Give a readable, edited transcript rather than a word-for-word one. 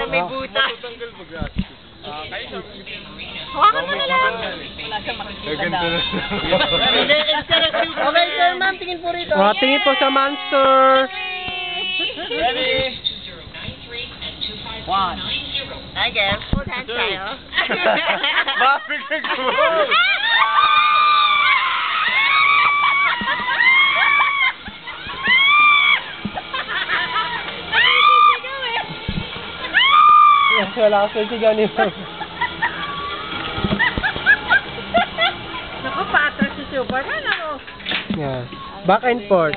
na may buta. Matutanggal ba gratis? Hawakan mo na lang. Wala siyang makikita Ganito daw. na. Okay, sir, ma'am, tingin po rito. Tingin po sa monster. Ready? 1. I guess. Full hands tayo. Bakit ka gumawa? Yes, wala kasi si Johnny. Naku, pa-attract si Superman, ako. Yeah. Back and forth.